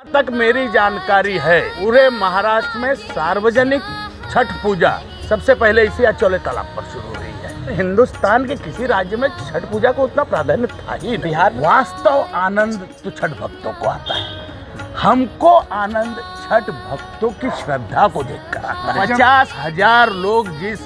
तक मेरी जानकारी है पूरे महाराष्ट्र में सार्वजनिक छठ पूजा सबसे पहले इसी अचौले तालाब पर शुरू हुई है। हिंदुस्तान के किसी राज्य में छठ पूजा को उतना प्राधान्य था ही नहीं। बिहार वास्तव आनंद तो छठ भक्तों को आता है। हमको आनंद छठ भक्तों की श्रद्धा को देखकर आता है। 50,000 लोग जिस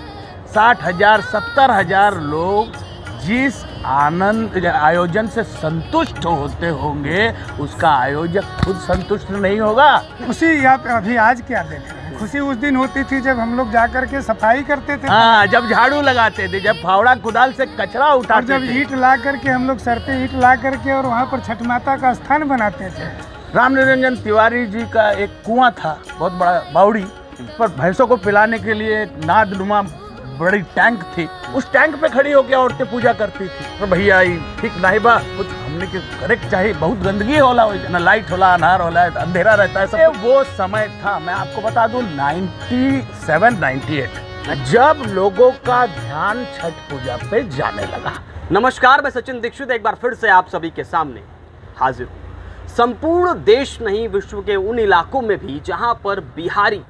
60,000 70,000 लोग जिस आनंद आयोजन से संतुष्ट होते होंगे उसका आयोजक खुद संतुष्ट नहीं होगा। खुशी यहाँ पे अभी आज क्या देख रहे हैं? खुशी उस दिन होती थी जब हम लोग जा करके सफाई करते थे। हाँ, जब झाड़ू लगाते थे, जब फावड़ा कुदाल से कचरा उठाते जब ईंट ला करके हम लोग सर पे ईंट ला करके और वहाँ पर छठ माता का स्थान बनाते थे। राम निरंजन तिवारी जी का एक कुआं था, बहुत बड़ा बावड़ी पर भैंसों को पिलाने के लिए एक नादनुमा बड़ी टैंक थी। उस टैंक पे खड़ी होकर औरतें पूजा करती थी। तो भैया ठीक नहीं बा, कुछ हमने के करेक्ट चाहिए, बहुत गंदगी होला, ना लाइट होला, अनार होला, अंधेरा रहता है सब। वो समय था, मैं आपको बता दूं 97-98 जब लोगों का ध्यान छठ पूजा पे जाने लगा। नमस्कार, मैं सचिन दीक्षित एक बार फिर से आप सभी के सामने हाजिर हूँ। संपूर्ण देश नहीं, विश्व के उन इलाकों में भी जहाँ पर बिहारी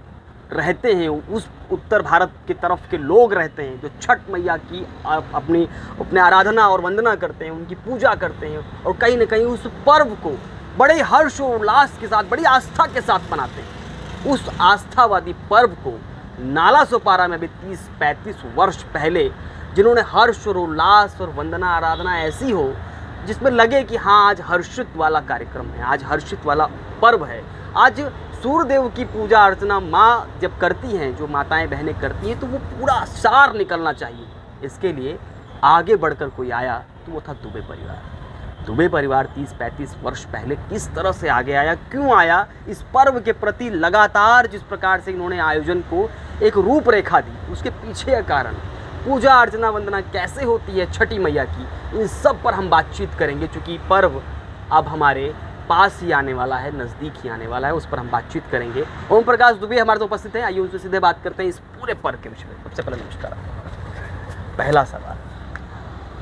रहते हैं, उस उत्तर भारत की तरफ के लोग रहते हैं जो छठ मैया की अपने आराधना और वंदना करते हैं, उनकी पूजा करते हैं और कहीं न कहीं उस पर्व को बड़े हर्ष और उल्लास के साथ, बड़ी आस्था के साथ मनाते हैं। उस आस्थावादी पर्व को नाला सोपारा में भी 30-35 वर्ष पहले जिन्होंने हर्ष और उल्लास और वंदना आराधना ऐसी हो जिसमें लगे कि हाँ आज हर्षित वाला कार्यक्रम है, आज हर्षित वाला पर्व है, आज सूर्यदेव की पूजा अर्चना माँ जब करती हैं, जो माताएं बहनें करती हैं, तो वो पूरा सार निकलना चाहिए। इसके लिए आगे बढ़कर कोई आया तो वो था दुबे परिवार। दुबे परिवार 30-35 वर्ष पहले किस तरह से आगे आया, क्यों आया, इस पर्व के प्रति लगातार जिस प्रकार से इन्होंने आयोजन को एक रूपरेखा दी, उसके पीछे का कारण, पूजा अर्चना वंदना कैसे होती है छठी मैया की, इन सब पर हम बातचीत करेंगे। चूँकि पर्व अब हमारे पास ही आने वाला है, नज़दीक ही आने वाला है, उस पर हम बातचीत करेंगे। ओम प्रकाश दुबे हमारे तो उपस्थित हैं, आइए उनसे सीधे बात करते हैं इस पूरे पर्व के विषय में। सबसे पहले नमस्कार। पहला सवाल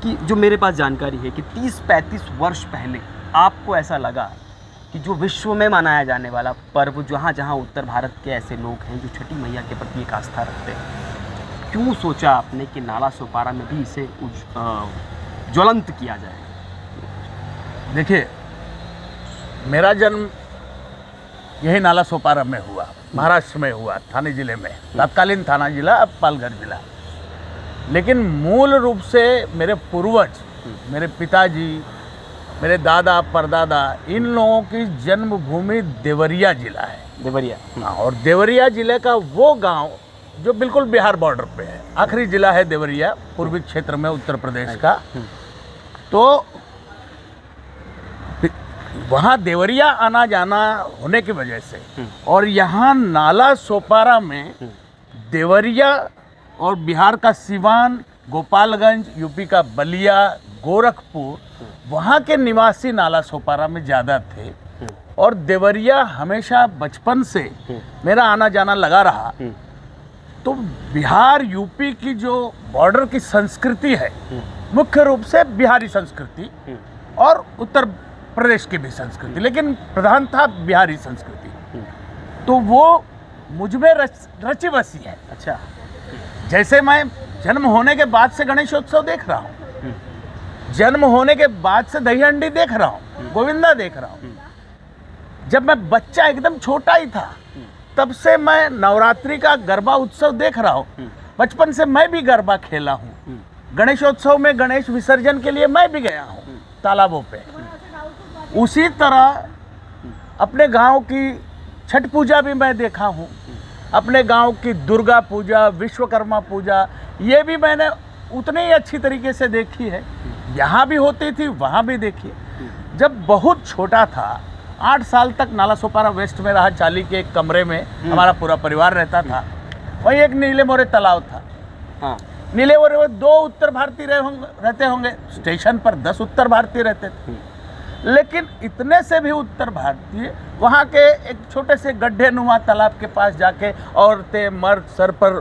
कि जो मेरे पास जानकारी है कि 30-35 वर्ष पहले आपको ऐसा लगा कि जो विश्व में मनाया जाने वाला पर्व, जहाँ जहाँ उत्तर भारत के ऐसे लोग हैं जो छठी मैया के प्रति एक आस्था रखते हैं, क्यों सोचा आपने कि नाला सोपारा में भी इसे ज्वलंत किया जाए? देखिए, मेरा जन्म यही नाला सोपारा में हुआ, महाराष्ट्र में हुआ, थाने जिले में, तत्कालीन थाना जिला, अब पालघर जिला। लेकिन मूल रूप से मेरे पूर्वज, मेरे पिताजी, मेरे दादा परदादा, इन लोगों की जन्मभूमि देवरिया जिला है। देवरिया, हाँ, और देवरिया जिले का वो गांव जो बिल्कुल बिहार बॉर्डर पे है, आखिरी जिला है देवरिया, पूर्वी क्षेत्र में उत्तर प्रदेश का। तो वहाँ देवरिया आना जाना होने की वजह से और यहाँ नाला सोपारा में देवरिया और बिहार का सिवान, गोपालगंज, यूपी का बलिया, गोरखपुर, वहाँ के निवासी नाला सोपारा में ज़्यादा थे। और देवरिया हमेशा बचपन से मेरा आना जाना लगा रहा। तो बिहार यूपी की जो बॉर्डर की संस्कृति है, मुख्य रूप से बिहारी संस्कृति और उत्तर प्रदेश की भी संस्कृति, लेकिन प्रधान था बिहारी संस्कृति, तो वो मुझ में रची बसी है। अच्छा, जैसे मैं जन्म होने के बाद से गणेशोत्सव देख रहा हूँ, जन्म होने के बाद से दही हंडी देख रहा हूँ, गोविंदा देख रहा हूँ। जब मैं बच्चा एकदम छोटा ही था तब से मैं नवरात्रि का गरबा उत्सव देख रहा हूँ। बचपन से मैं भी गरबा खेला हूँ। गणेशोत्सव में गणेश विसर्जन के लिए मैं भी गया हूँ तालाबों पे। उसी तरह अपने गांव की छठ पूजा भी मैं देखा हूँ, अपने गांव की दुर्गा पूजा, विश्वकर्मा पूजा, ये भी मैंने उतने ही अच्छी तरीके से देखी है। यहाँ भी होती थी, वहाँ भी देखी। जब बहुत छोटा था, 8 साल तक नाला सोपारा वेस्ट में रहा, चाली के एक कमरे में हमारा पूरा परिवार रहता था। वहीं एक नीले मोरे तालाब था। हाँ, नीले मोरे 2 उत्तर भारतीय रहते होंगे, स्टेशन पर 10 उत्तर भारतीय रहते थे। लेकिन इतने से भी उत्तर भारतीय वहाँ के एक छोटे से गड्ढे नुमा तालाब के पास जाके औरतें मर्द सर पर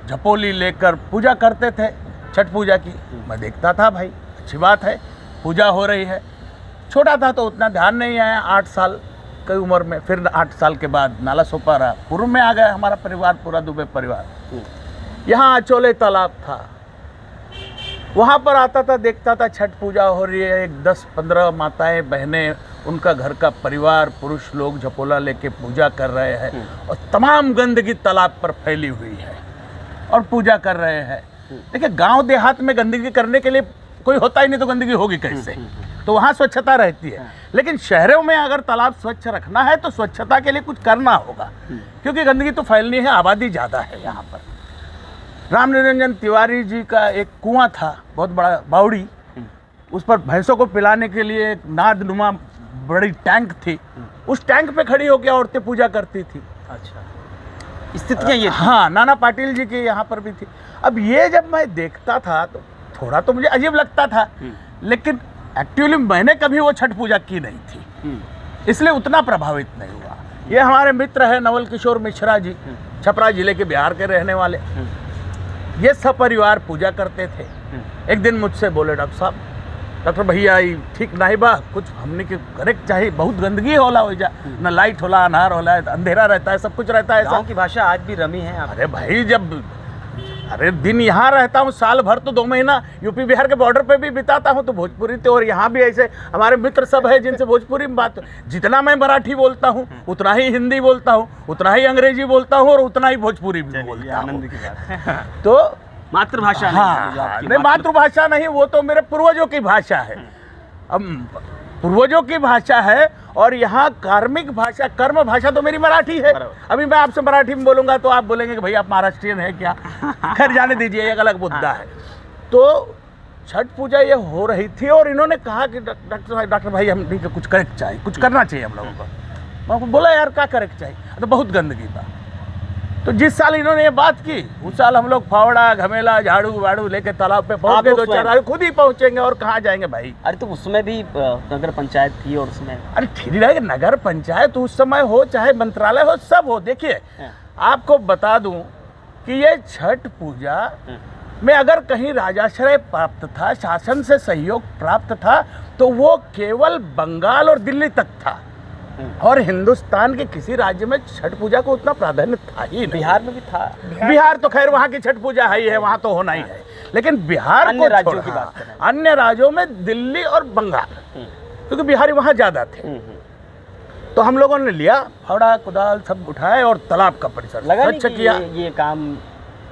झपोली लेकर पूजा करते थे, छठ पूजा की। मैं देखता था, भाई अच्छी बात है, पूजा हो रही है। छोटा था तो उतना ध्यान नहीं आया, 8 साल कई उम्र में, फिर 8 साल के बाद नाला सोपारा पूर्व में आ गया हमारा परिवार, पूरा दुबे परिवार। यहाँ अचोले तालाब था, वहाँ पर आता था, देखता था छठ पूजा हो रही है, एक 10-15 माताएं बहनें, उनका घर का परिवार, पुरुष लोग झपोला लेके पूजा कर रहे हैं और तमाम गंदगी तालाब पर फैली हुई है और पूजा कर रहे हैं। देखिए गांव देहात में गंदगी करने के लिए कोई होता ही नहीं, तो गंदगी होगी कैसे? तो वहाँ स्वच्छता रहती है। लेकिन शहरों में अगर तालाब स्वच्छ रखना है तो स्वच्छता के लिए कुछ करना होगा, क्योंकि गंदगी तो फैलनी है, आबादी ज़्यादा है यहाँ पर। राम निरंजन तिवारी जी का एक कुआं था, बहुत बड़ा बावड़ी, उस पर भैंसों को पिलाने के लिए एक नादनुमा बड़ी टैंक थी, उस टैंक पे खड़ी होकर औरतें पूजा करती थी। अच्छा, स्थितियाँ ये थी। हाँ, नाना पाटिल जी की यहाँ पर भी थी। अब ये जब मैं देखता था तो थोड़ा तो मुझे अजीब लगता था, लेकिन एक्चुअली मैंने कभी वो छठ पूजा की नहीं थी, इसलिए उतना प्रभावित नहीं हुआ। ये हमारे मित्र है नवल किशोर मिश्रा जी, छपरा जिले के, बिहार के रहने वाले, ये सपरिवार पूजा करते थे। एक दिन मुझसे बोले, डॉक्टर साहब, डॉक्टर भैया ये ठीक नहीं बा, कुछ हमने के करेक्ट चाहिए, बहुत गंदगी होला हो जा, न लाइट होला, अनार होला, अंधेरा रहता है, सब कुछ रहता है। गाँव की भाषा आज भी रमी है। अरे भाई, जब अरे दिन यहाँ रहता हूँ, साल भर तो 2 महीना यूपी बिहार के बॉर्डर पे भी बिताता हूँ, तो भोजपुरी तो, और यहाँ भी ऐसे हमारे मित्र सब है जिनसे भोजपुरी में बात, जितना मैं मराठी बोलता हूँ उतना ही हिंदी बोलता हूँ, उतना ही अंग्रेजी बोलता हूँ और उतना ही भोजपुरी भी बोलता हूँ। आनंद की बात। तो मातृभाषा नहीं, मातृभाषा नहीं, वो तो मेरे पूर्वजों की भाषा है। अब पूर्वजों की भाषा है और यहाँ कार्मिक भाषा, कर्म भाषा तो मेरी मराठी है। अभी मैं आपसे मराठी में बोलूँगा तो आप बोलेंगे कि भाई आप महाराष्ट्रियन है क्या? खैर जाने दीजिए, एक अलग मुद्दा है। तो छठ पूजा ये हो रही थी और इन्होंने कहा कि डॉक्टर भाई हम ठीक है, कुछ करेक्ट चाहिए, कुछ करना चाहिए हम लोगों को। मैं बोला यार क्या करेक्ट चाहिए? तो बहुत गंदगी था। तो जिस साल इन्होंने ये बात की, उस साल हम लोग फावड़ा, घमेला, झाड़ू वाड़ू लेके तालाब पे पहुंच गए। 2-4 खुद ही पहुंचेंगे और कहाँ जाएंगे भाई? अरे तो उस समय भी नगर पंचायत थी और उसमें, अरे ठीक है, नगर पंचायत उस समय हो चाहे मंत्रालय हो, सब हो। देखिए आपको बता दूं कि ये छठ पूजा में अगर कहीं राजाश्रय प्राप्त था, शासन से सहयोग प्राप्त था, तो वो केवल बंगाल और दिल्ली तक था और हिंदुस्तान के किसी राज्य में छठ पूजा को उतना प्राधान्य था ही नहीं। बिहार में भी था। बिहार तो खैर वहाँ की छठ पूजा है ही है, वहाँ तो होना ही है, लेकिन बिहार अन्य राज्यों की बात करें, अन्य राज्यों में दिल्ली और बंगाल, क्योंकि बिहारी वहाँ ज़्यादा थे। तो हम लोगों ने लिया फावड़ा कुदाल सब उठाए और तालाब का परिसर स्वच्छ किया। ये काम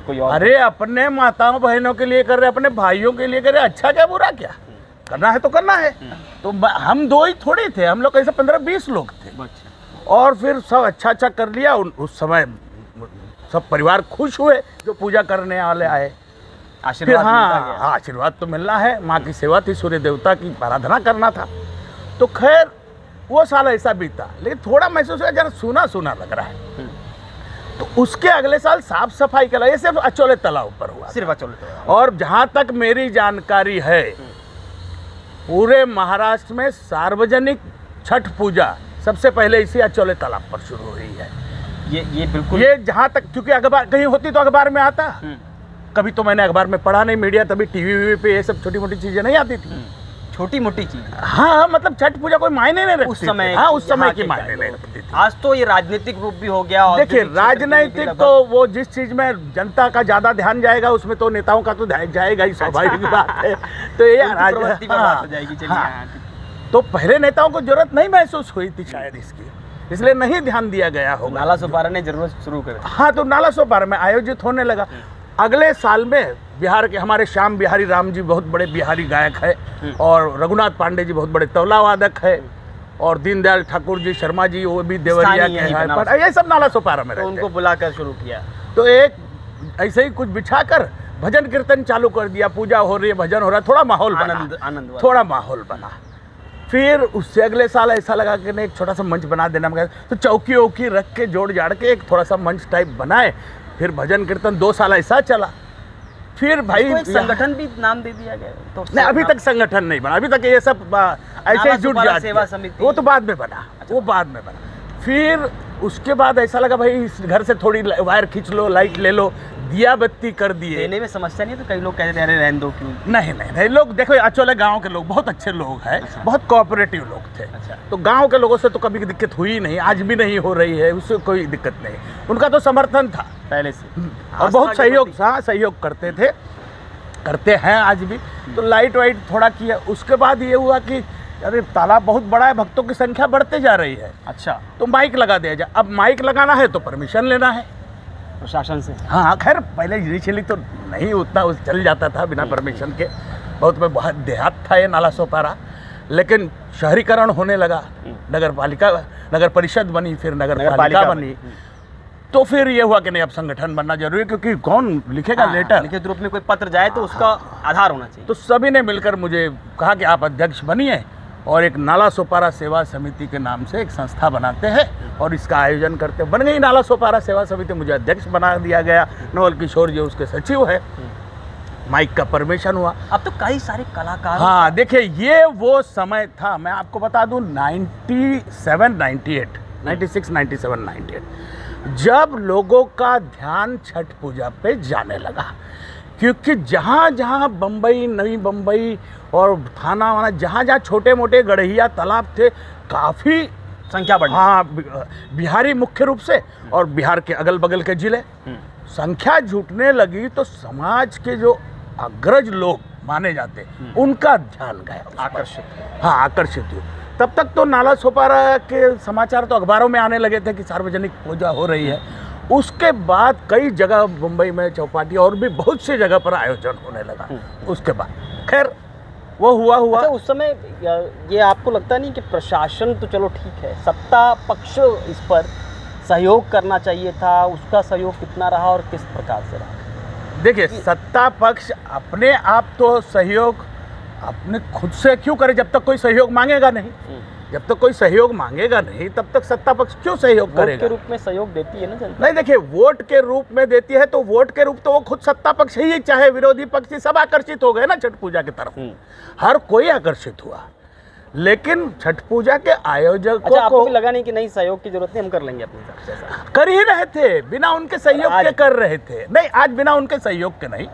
कोई और, अरे अपने माताओं बहनों के लिए कर रहे, अपने भाइयों के लिए कर रहे, अच्छा क्या बुरा क्या? करना है तो करना है। तो हम 2 ही थोड़े थे, हम लोग ऐसे 15-20 लोग थे और फिर सब अच्छा कर लिया। उस समय सब परिवार खुश हुए जो पूजा करने वाले आए। आशीर्वाद हाँ, आशीर्वाद तो मिलना है, माँ की सेवा थी, सूर्य देवता की आराधना करना था। तो खैर वो साल ऐसा बीता, लेकिन थोड़ा महसूस हुआ जरा सूना सूना लग रहा है। तो उसके अगले साल साफ सफाई का ये सिर्फ अचोले तालाब पर हुआ, सिर्फ अचोले तालाब। और जहाँ तक मेरी जानकारी है पूरे महाराष्ट्र में सार्वजनिक छठ पूजा सबसे पहले इसी अचोले तालाब पर शुरू हुई है। ये बिल्कुल, ये जहाँ तक, क्योंकि अखबार कहीं होती तो अखबार में आता, कभी तो मैंने अखबार में पढ़ा नहीं, मीडिया तभी टीवी पे ये सब छोटी मोटी चीजें नहीं आती थी, छोटी मोटी चीज। हाँ, मतलब छठ पूजा कोई मायने नहीं रखती उस समय। हाँ, उस समय की मायने नहीं रखती थी। आज तो ये राजनीतिक रूप भी हो गया। देखिए राजनीतिक तो वो जिस चीज में जनता का ज्यादा ध्यान जाएगा उसमें तो नेताओं का तो ध्यान जाएगा ही, स्वाभाविक बात है। तो ये तो पहले नेताओं को जरूरत नहीं महसूस हुई थी शायद इसकी, इसलिए नहीं ध्यान दिया गया होगा। नाला सोपारा ने जरूरत शुरू कर, हाँ, तो नाला सोपारा में आयोजित होने लगा। अगले साल में बिहार के हमारे श्याम बिहारी राम जी बहुत बड़े बिहारी गायक है और रघुनाथ पांडे जी बहुत बड़े तबला वादक है और दीनदयाल ठाकुर जी शर्मा जी वो भी देवरिया के हैं, पर ये सब नाला सोपारा में रहते हैं। उनको बुलाकर शुरू किया। तो एक ऐसे ही कुछ बिछाकर भजन कीर्तन चालू कर दिया, पूजा हो रही है, भजन हो रहा है, थोड़ा माहौल बना, थोड़ा माहौल बना। फिर उससे अगले साल ऐसा लगा कि नहीं एक छोटा सा मंच बना देना, मगर तो चौकी वौकी रख के जोड़ जाड़ के एक थोड़ा सा मंच टाइप बनाए। फिर भजन कीर्तन 2 साल ऐसा चला। फिर भाई एक संगठन भी नाम दे दिया गया। तो नहीं, अभी तक संगठन नहीं बना, अभी तक ये सब ऐसे ही जुट जाते, सेवा समिति वो तो बाद में बना। वो बाद में बना। फिर उसके बाद ऐसा लगा भाई इस घर से थोड़ी वायर खींच लो, लाइट ले लो, दिया बत्ती कर दिए। देने में समस्या नहीं है? तो कई लोग कहते हैं अरे रहने दो क्यों। नहीं नहीं नहीं, लोग देखो अचोले गांव के लोग बहुत अच्छे लोग हैं, बहुत कोऑपरेटिव लोग थे। अच्छा। तो गांव के लोगों से तो कभी दिक्कत हुई नहीं, आज भी नहीं हो रही है, उससे कोई दिक्कत नहीं। उनका तो समर्थन था पहले से और बहुत सहयोग करते थे, करते हैं आज भी। तो लाइट वाइट थोड़ा किया, उसके बाद ये हुआ कि अरे तालाब बहुत बड़ा है, भक्तों की संख्या बढ़ते जा रही है। अच्छा, तो माइक लगा दिया जाए। अब माइक लगाना है तो परमिशन लेना है प्रशासन से। हाँ, खैर पहले इनिशियली तो नहीं उतना चल जाता था बिना परमिशन के, बहुत देहात था ये नाला सोपारा। लेकिन शहरीकरण होने लगा, नगर परिषद बनी, फिर नगर पालिका बनी। तो फिर ये हुआ कि नहीं अब संगठन बनना जरूरी है, क्योंकि कौन लिखेगा लेटर, लिखित रूप में कोई पत्र जाए तो उसका आधार होना चाहिए। तो सभी ने मिलकर मुझे कहा कि आप अध्यक्ष बनिए और एक नाला सोपारा सेवा समिति के नाम से एक संस्था बनाते हैं और इसका आयोजन करते हैं। बन गई नाला सोपारा सेवा समिति, मुझे अध्यक्ष बना दिया गया। नवल किशोर जी उसके सचिव है। माइक का परमिशन हुआ। अब तो कई सारे कलाकार। हाँ देखिए, ये वो समय था, मैं आपको बता दूं 97, 98, 96, 97, 98, जब लोगों का ध्यान छठ पूजा पे जाने लगा। क्योंकि जहाँ जहाँ बम्बई, नई बम्बई और थाना वाना, जहाँ जहाँ छोटे मोटे गढ़िया तालाब थे, काफ़ी संख्या बढ़ी। हाँ, बिहारी मुख्य रूप से और बिहार के अगल बगल के जिले, संख्या जुटने लगी। तो समाज के जो अग्रज लोग माने जाते, उनका ध्यान गया, आकर्षित। हाँ, आकर्षित हुए। तब तक तो नाला सोपारा के समाचार तो अखबारों में आने लगे थे कि सार्वजनिक पूजा हो रही है। उसके बाद कई जगह मुंबई में चौपाटी और भी बहुत सी जगह पर आयोजन होने लगा। उसके बाद खैर वो हुआ। अच्छा, उस समय ये आपको लगता नहीं कि प्रशासन तो चलो ठीक है, सत्ता पक्ष इस पर सहयोग करना चाहिए था? उसका सहयोग कितना रहा और किस प्रकार से रहा? देखिए, सत्ता पक्ष अपने आप तो सहयोग अपने खुद से क्यों करे, जब तक कोई सहयोग मांगेगा नहीं। जब तक कोई सहयोग मांगेगा नहीं, तब तक सत्ता पक्ष क्यों सहयोग करेगा? वोट के रूप में सहयोग देती है ना जनता। नहीं, देखिए, वोट के रूप में देती है तो वोट के रूप तो वो खुद सत्ता पक्ष ही, चाहे विरोधी पक्ष, सब आकर्षित हो गए ना छठ पूजा की तरफ। हर कोई आकर्षित हुआ। लेकिन छठ पूजा के आयोजकों आपको भी लगा नहीं कि नहीं सहयोग की जरूरत नहीं, हम कर लेंगे अपने हिसाब से? ऐसा कर ही रहे थे, बिना उनके सहयोग के कर रहे थे। नहीं, आज बिना उनके सहयोग के नहीं।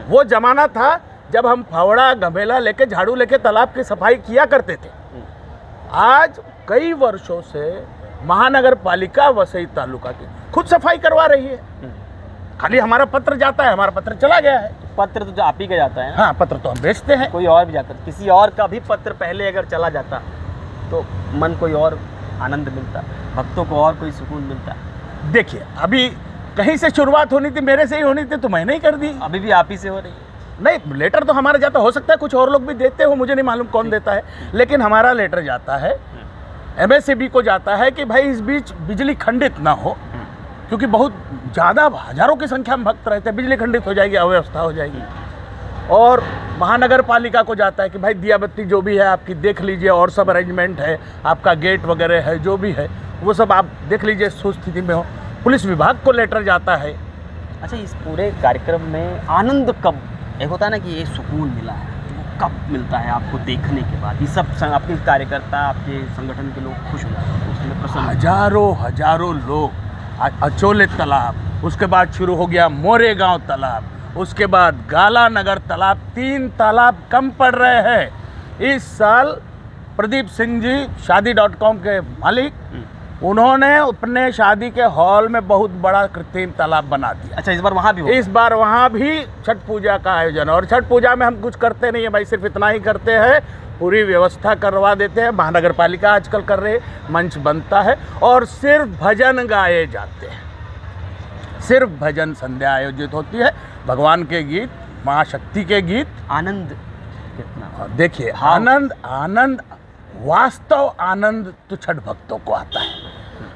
वो जमाना था जब हम फावड़ा गमेला लेके, झाड़ू लेके तालाब की सफाई किया करते थे। आज कई वर्षों से महानगर पालिका वसई तालुका की खुद सफाई करवा रही है। खाली हमारा पत्र जाता है, हमारा पत्र चला गया है। पत्र तो आप ही का जाता है। हाँ, पत्र तो हम भेजते हैं। कोई और भी जाता, किसी और का भी पत्र पहले अगर चला जाता तो मन कोई और आनंद मिलता, भक्तों को और कोई सुकून मिलता। देखिए, अभी कहीं से शुरुआत होनी थी, मेरे से ही होनी थी, तो मैंने ही कर दी। अभी भी आप ही से हो रही है? नहीं, लेटर तो हमारा जाता, हो सकता है कुछ और लोग भी देते हो, मुझे नहीं मालूम कौन देता है, लेकिन हमारा लेटर जाता है। MSCB को जाता है कि भाई इस बीच बिजली खंडित ना हो, क्योंकि बहुत ज़्यादा हजारों की संख्या में भक्त रहते हैं, बिजली खंडित हो जाएगी, अव्यवस्था हो जाएगी। और महानगर पालिका को जाता है कि भाई दिया बत्ती जो भी है आपकी देख लीजिए, और सब अरेंजमेंट है, आपका गेट वगैरह है, जो भी है वो सब आप देख लीजिए, सुस्थिति में हो। पुलिस विभाग को लेटर जाता है। अच्छा, इस पूरे कार्यक्रम में आनंद कब, एक होता है ना कि ये सुकून मिला है, वो कब मिलता है आपको देखने के बाद? ये सब आपके कार्यकर्ता, आपके संगठन के लोग खुश हो जाते हैं, उसमें प्रसन्न। हजारों लोग। अचोले तालाब, उसके बाद शुरू हो गया मोरेगांव तालाब, उसके बाद गाला नगर तालाब, 3 तालाब कम पड़ रहे हैं। इस साल प्रदीप सिंह जी शादी.com के मालिक, उन्होंने अपने शादी के हॉल में बहुत बड़ा कृत्रिम तालाब बना दिया। अच्छा, इस बार वहाँ भी इस बार वहाँ भी छठ पूजा का आयोजन। और छठ पूजा में हम कुछ करते नहीं है भाई, सिर्फ इतना ही करते हैं, पूरी व्यवस्था करवा देते हैं। महानगर पालिका आजकल कर रहे, मंच बनता है और सिर्फ भजन गाए जाते हैं, सिर्फ भजन संध्या आयोजित होती है, भगवान के गीत, माँ शक्ति के गीत। आनंद कितना, देखिए, आनंद वास्तव आनंद तो छठ भक्तों को आता है।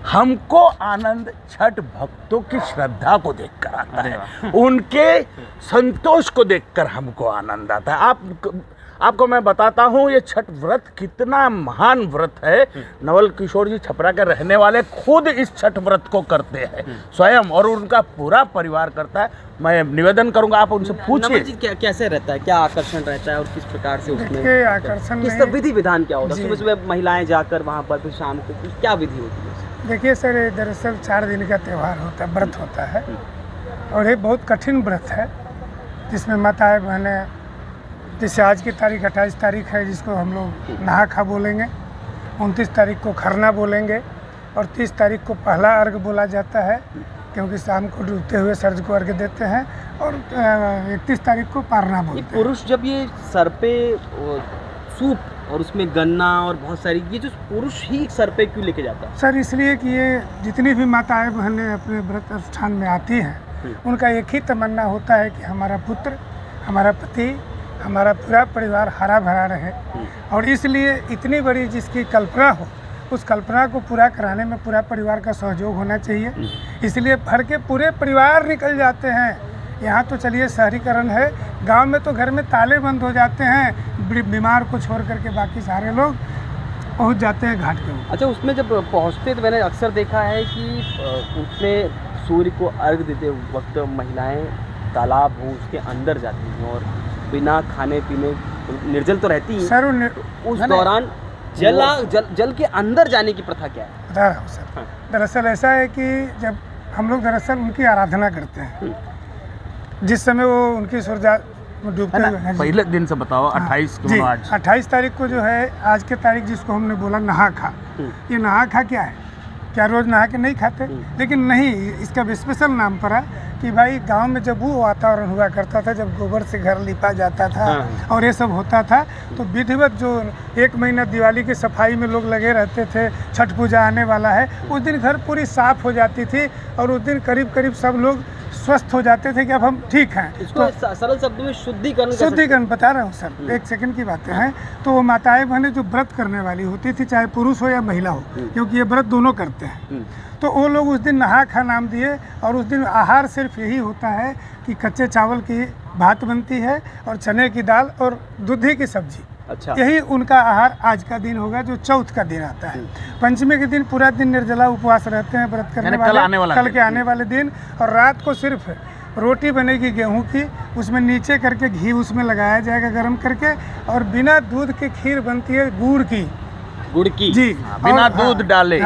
हमको आनंद छठ भक्तों की श्रद्धा को देखकर आता है, उनके संतोष को देखकर हमको आनंद आता है। आपको मैं बताता हूँ ये छठ व्रत कितना महान व्रत है। नवल किशोर जी छपरा के रहने वाले खुद इस छठ व्रत को करते हैं स्वयं, और उनका पूरा परिवार करता है। मैं निवेदन करूंगा, आप उनसे पूछिए कैसे रहता है, क्या आकर्षण रहता है और किस प्रकार से उसमें आकर्षण किस विधि विधान क्या होता है? सुबह सुबह महिलाएं जाकर वहाँ पर, फिर शाम को क्या विधि होती है? देखिए सर, दरअसल 4 दिन का त्यौहार होता है, व्रत होता है। और ये बहुत कठिन व्रत है जिसमें माताएं बहनें, जैसे आज की तारीख 28 तारीख है जिसको हम लोग नहा खा बोलेंगे, 29 तारीख को खरना बोलेंगे और 30 तारीख को पहला अर्घ बोला जाता है क्योंकि शाम को डूबते हुए सूरज को अर्घ देते हैं और 31 तारीख को पारना बोलते हैं। पुरुष जब ये सर पे सूप और उसमें गन्ना और बहुत सारी, ये जो पुरुष ही सर पे क्यों लेके जाता है? सर इसलिए कि ये जितनी भी माताएं बहनें अपने व्रत अनुष्ठान में आती हैं उनका एक ही तमन्ना होता है कि हमारा पुत्र, हमारा पति, हमारा पूरा परिवार हरा भरा रहे और इसलिए इतनी बड़ी जिसकी कल्पना हो उस कल्पना को पूरा कराने में पूरा परिवार का सहयोग होना चाहिए। इसलिए भर के पूरे परिवार निकल जाते हैं। यहाँ तो चलिए शहरीकरण है, गांव में तो घर में ताले बंद हो जाते हैं, बीमार को छोड़ करके बाकी सारे लोग पहुँच जाते हैं घाट पे। अच्छा, उसमें जब पहुँचते तो मैंने अक्सर देखा है कि उसमें सूर्य को अर्घ देते वक्त महिलाएं तालाब हो उसके अंदर जाती हैं और बिना खाने पीने, निर्जल तो रहती हैं सर उस दौरान जल के अंदर जाने की प्रथा क्या है? बता रहा हूँ सर। दरअसल ऐसा है कि जब हम लोग दरअसल उनकी आराधना करते हैं, जिस समय वो उनकी सूर्य डूबते हुए, पहले दिन से बताओ 28 जी, आज 28 तारीख को जो है आज के तारीख जिसको हमने बोला नहा खा, ये नहा खा क्या है? क्या रोज़ नहा के नहीं खाते? लेकिन नहीं, इसका स्पेशल नाम पड़ा कि भाई गांव में जब वो वातावरण हुआ करता था, जब गोबर से घर लिपा जाता था और ये सब होता था, तो विधिवत जो 1 महीना दिवाली की सफाई में लोग लगे रहते थे, छठ पूजा आने वाला है, उस दिन घर पूरी साफ हो जाती थी और उस दिन करीब करीब सब लोग स्वस्थ हो जाते थे कि अब हम ठीक हैं। इसको सरल शब्दों में शुद्धिकरण बता रहा हूँ सर, 1 सेकंड की बातें हैं। तो वो माताएं बहनें जो व्रत करने वाली होती थी, चाहे पुरुष हो या महिला हो, क्योंकि ये व्रत दोनों करते हैं, तो वो लोग उस दिन नहा खा नाम दिए और उस दिन आहार सिर्फ यही होता है कि कच्चे चावल की भात बनती है और चने की दाल और दूधी की सब्जी। अच्छा, यही उनका आहार आज का दिन होगा जो चौथ का दिन आता है। पंचमी के दिन पूरा दिन निर्जला उपवास रहते हैं व्रत करने वाले, कल के आने वाले दिन, और रात को सिर्फ रोटी बनेगी गेहूं की, उसमें नीचे करके घी उसमें लगाया जाएगा गर्म करके, और बिना दूध की खीर बनती है गुड़ की जी, बिना दूध डाले।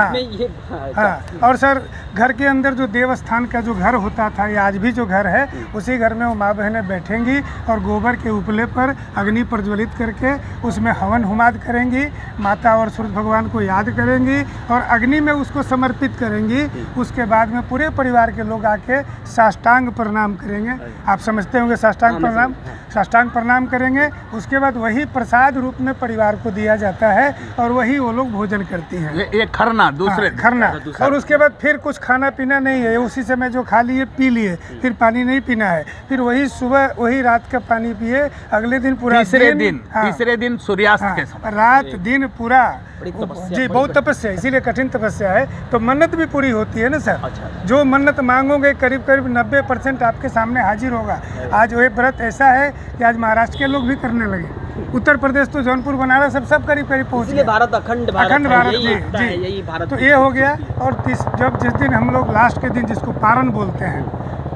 और सर घर के अंदर जो देवस्थान का जो घर होता था, या आज भी जो घर है, उसी घर में वो माँ बहनें बैठेंगी और गोबर के उपले पर अग्नि प्रज्वलित करके उसमें हवन हुमाद करेंगी, माता और सूर्य भगवान को याद करेंगी और अग्नि में उसको समर्पित करेंगी। उसके बाद में पूरे परिवार के लोग आके साष्टांग प्रणाम करेंगे। आप समझते होंगे साष्टांग प्रणाम, साष्टांग प्रणाम करेंगे। उसके बाद वही प्रसाद रूप में परिवार को दिया जाता है और वही वो लोग भोजन करती हैं। ये खरना दूसरे खरना, और उसके बाद फिर कुछ खाना पीना नहीं है, उसी समय जो खा लिए पी लिए, फिर पानी नहीं पीना है, फिर वही सुबह वही रात का पानी पिए, अगले दिन पूरा तीसरे दिन सूर्यास्त के समय रात दिन पूरा जी, बहुत तपस्या, इसीलिए कठिन तपस्या है। तो मन्नत भी पूरी होती है ना सर। अच्छा। जो मन्नत मांगोगे करीब करीब 90% आपके सामने हाजिर होगा। आज वही व्रत ऐसा है कि आज महाराष्ट्र के लोग भी करने लगे, उत्तर प्रदेश तो जौनपुर बनारस सब करीब करीब पहुँच गए। भारत अखंड भारत जी यही भारत। तो ये हो गया। और जिस दिन हम लोग लास्ट के दिन जिसको पारण बोलते हैं,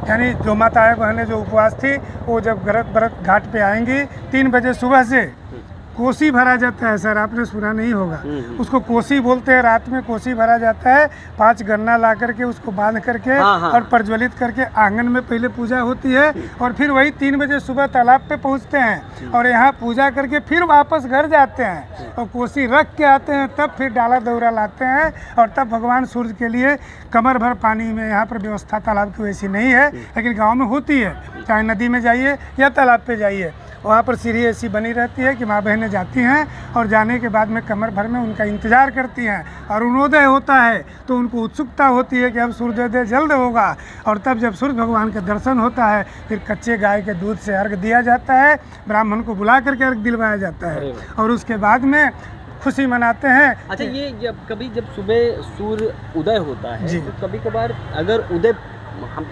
यानी जो माताएं बहनें जो उपवास थी, वो जब व्रत घाट पे आएंगी 3 बजे सुबह से कोसी भरा जाता है। सर आपने सुना नहीं होगा, उसको कोसी बोलते हैं। रात में कोसी भरा जाता है, 5 गन्ना ला करके उसको बांध करके और प्रज्वलित करके आंगन में पहले पूजा होती है और फिर वही 3 बजे सुबह तालाब पे पहुंचते हैं और यहाँ पूजा करके फिर वापस घर जाते हैं और कोसी रख के आते हैं। तब फिर डाला दौरा लाते हैं और तब भगवान सूर्य के लिए कमर भर पानी में, यहाँ पर व्यवस्था तालाब की वैसी नहीं है लेकिन गाँव में होती है, चाहे नदी में जाइए या तालाब पे जाइए, वहाँ पर सीढ़ी ऐसी बनी रहती है कि माँ बहनें जाती हैं और जाने के बाद में कमर भर में उनका इंतज़ार करती हैं। और अरुणोदय होता है तो उनको उत्सुकता होती है कि अब सूर्योदय जल्द होगा, और तब जब सूर्य भगवान का दर्शन होता है फिर कच्चे गाय के दूध से अर्घ दिया जाता है, ब्राह्मण को बुला करके अर्घ दिलवाया जाता है और उसके बाद में खुशी मनाते हैं। अच्छा, ये जब सुबह सूर्य उदय होता है तो कभी कभार अगर उदय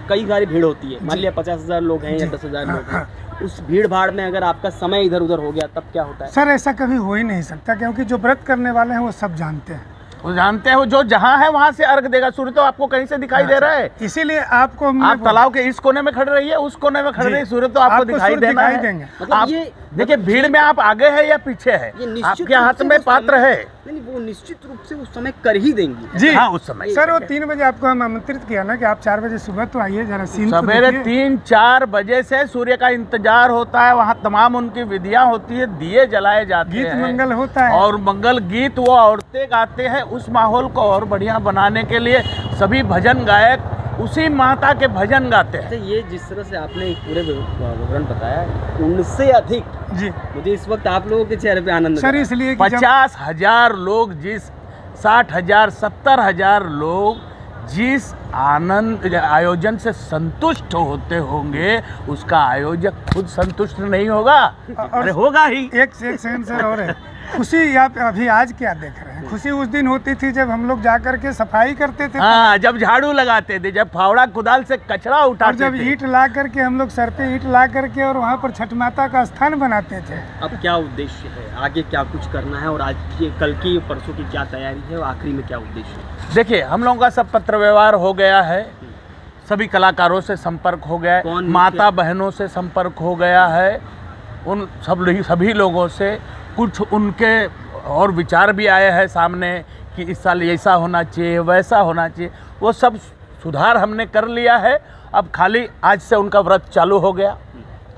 कई सारी भीड़ होती है, मान लिया 50,000 लोग हैं या 10,000 लोग हैं, उस भीड़ भाड़ में अगर आपका समय इधर उधर हो गया तब क्या होता है? सर ऐसा कभी हो ही नहीं सकता, क्योंकि जो व्रत करने वाले हैं वो सब जानते हैं वो जानते हैं, वो जो जहाँ है वहाँ से अर्घ देगा। सूर्य तो आपको कहीं से दिखाई दे रहा है। इसीलिए आपको हमने आप तालाब के इस कोने में खड़े रहिए, उस कोने में खड़े जी। रहिए, सूर्य तो आपको दिखाई सूर्य देना दिखाई है। देंगे। मतलब आप ये देखिए भीड़ में आप आगे है या पीछे है, ये निश्चित आपके रूप हाथ से में उस पात्र समय- है। नहीं, वो निश्चित रूप से उस समय कर ही देंगी। जी हाँ, उस समय सर, वो 3 बजे आपको हम आमंत्रित किया ना कि आप 4 बजे सुबह तो आइए, जरा सीन तो सवेरे देखिए। 3-4 बजे से सूर्य का इंतजार होता है। वहाँ तमाम उनकी विधियां होती है, दिए जलाए जाते गीत हैं, मंगल होता है। और मंगल गीत वो औरतें गाते हैं। उस माहौल को और बढ़िया बनाने के लिए सभी भजन गायक उसी माता के भजन गाते हैं। अच्छा, ये जिस तरह से आपने एक पूरे विवरण बताया, उनसे अधिक जी मुझे इस वक्त आप लोगों के चेहरे पे आनंद सर, इसलिए कि जब 50,000 लोग जिस 60,000 70,000 लोग जिस आनंद आयोजन से संतुष्ट होते होंगे, उसका आयोजक खुद संतुष्ट नहीं होगा। अरे होगा ही। एक सेकंड सर और है। खुशी आप अभी आज क्या देख रहे हैं? खुशी उस दिन होती थी जब हम लोग जाकर के सफाई करते थे, हाँ, जब झाड़ू लगाते थे, जब फावड़ा कुदाल से कचरा और उठाते जब थे। ईंट ला करके हम लोग सर पे ईंट ला करके और वहाँ पर छठ माता का स्थान बनाते थे। अब क्या उद्देश्य है, आगे क्या कुछ करना है, और आज ये कल की परसों की क्या तैयारी है, और आखिरी में क्या उद्देश्य है? देखिए, हम लोगों का सब पत्र व्यवहार हो गया है, सभी कलाकारों से संपर्क हो गया है, कौन माता बहनों से संपर्क हो गया है, उन सभी लोगों से। कुछ उनके और विचार भी आए हैं सामने कि इस साल ऐसा होना चाहिए, वैसा होना चाहिए। वो सब सुधार हमने कर लिया है। अब खाली आज से उनका व्रत चालू हो गया।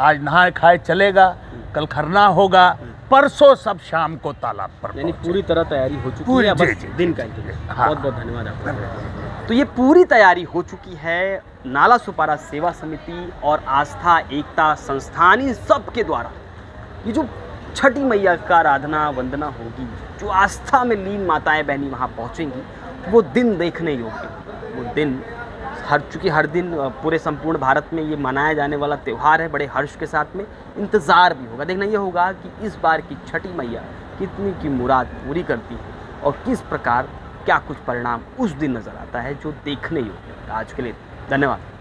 आज नहाए खाए चलेगा, कल खरना होगा, परसों सब शाम को तालाब पर यानी पहुंचे। पूरी तरह तैयारी हो चुकी पूरी, है, जी, बस जी, दिन का इंतजार। हाँ। बहुत बहुत धन्यवाद आपका। तो ये पूरी तैयारी हो चुकी है। नाला सुपारा सेवा समिति और आस्था एकता संस्थान, इन सब के द्वारा ये जो छठी मैया का आराधना वंदना होगी, जो आस्था में लीन माताएं बहनी वहाँ पहुँचेंगी, वो दिन देखने योग्य। वो दिन चूँकि हर दिन पूरे संपूर्ण भारत में ये मनाया जाने वाला त्यौहार है, बड़े हर्ष के साथ में इंतज़ार भी होगा। देखना ये होगा कि इस बार की छठी मैया कितनी की मुराद पूरी करती है और किस प्रकार क्या कुछ परिणाम उस दिन नज़र आता है, जो देखने योग्य है। आज के लिए धन्यवाद।